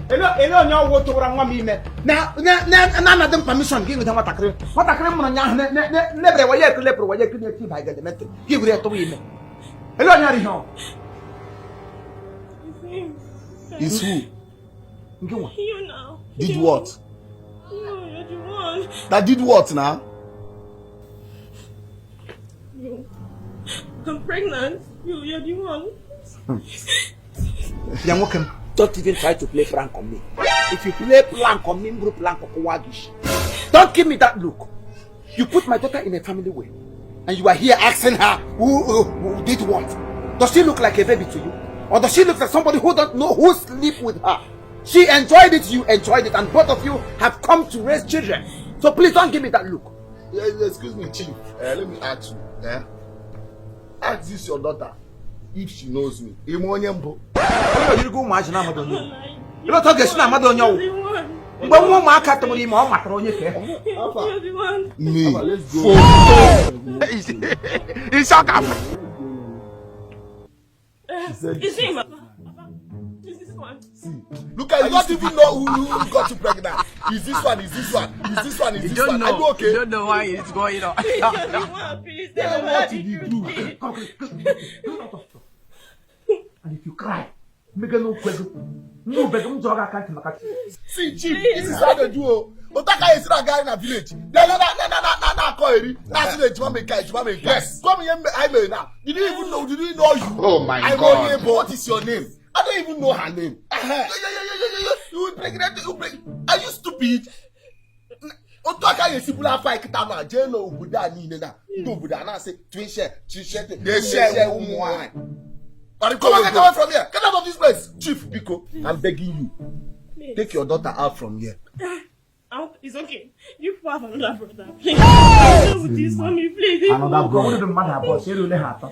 Hello, no, what to run 1 minute. Now, another permission give them what I create. What I create, never were yet to leper, where you couldn't see by the method. Give it to women. Hello, no. It's who? You now. Did what? No, you're the one. That did what now? You. I'm pregnant. You're the one. Young welcome. Don't even try to play prank on me. If you play prank on me, don't give me that look. You put my daughter in a family way, and you are here asking her who did what. Does she look like a baby to you? Or does she look like somebody who don't know who sleep with her? She enjoyed it, you enjoyed it, and both of you have come to raise children. So please don't give me that look. Excuse me, Chief. Let me ask you. Ask this your daughter if she knows me. Imo Comedy. You go match now, madam. You don't talk against madam. But one man can't tell you, I'm You're the one. Me. Let's go. It's shocking. Is he, Mama? Is this one? See, look at you, don't even know who got you pregnant. Is this one? Is this one? Is this one? Is this one? Are you okay? You don't know why it's going on. Please, you're the one. Please, Then what did you do? And if you cry, make no question. No, but don't talk. I can't. See, Chief, this is how they do. Otaka is that guy in a village. Yes. Come here, I know now. Did you know you? Oh my I God. know you, what is your name? I don't even know her name. You will pregnant. Are you stupid? Otaka is people have fight kitama. Jeno ubuda ni nena. Do buda na say twin share. They share one. Come on, get away from here. Get out of this place. Chief Biko, I'm begging you. Please. Take your daughter out from here. It's okay. You have another brother. Please. Don't do this for me, please. Another brother. What do the matter about? She really has.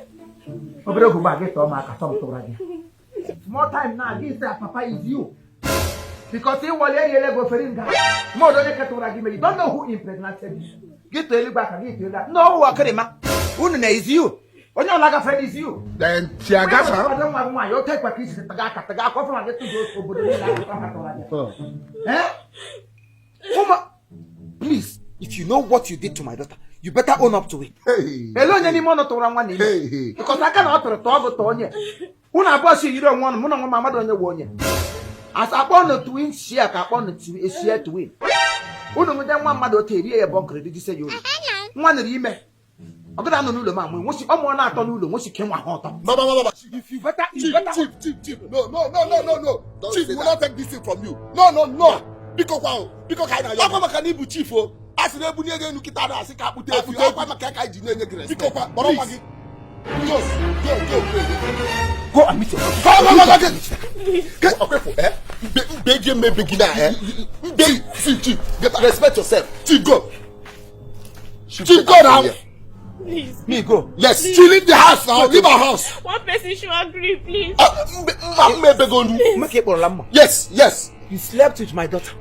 Over there, go back. Get to my custom to ready. More time now. This papa is you. Because he was here go for him. More than a to you don't know who impregnated you. Get to you back and get to that. No, what can who is you? When your like a friend is you. Then Tiagasa. I don't want my you take my kids to Tagaka coffee and get to go to the please, if you know what you did to my daughter, you better own up to it. Hello, any more not around one because I cannot talk to Tonya. When I boss you don't want my mother on your one. As I want the twin share, I want to share to win. Who know that one mother tell you a bunker did you say you one of the email? I'm gonna know the man when she come on out on when she came out. Mama, If you better, Chief. No. Chief will not take this thing from you. No. Because I know. How can you be chief? As the Bunny again, look at that. I think I put it. You are my caca. go and meet your Go. Begin me beginner. Chief, respect yourself. Chief, go. Chief, go now. Please. me go. Yes, she leave the house now. Leave our house. One person should agree, please. Yes. You slept with my daughter.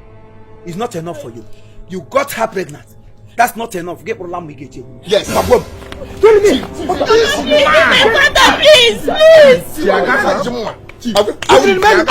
It's not enough for you. You got her pregnant. That's not enough. Get what we get you. Yes. My brother, please. I will remain.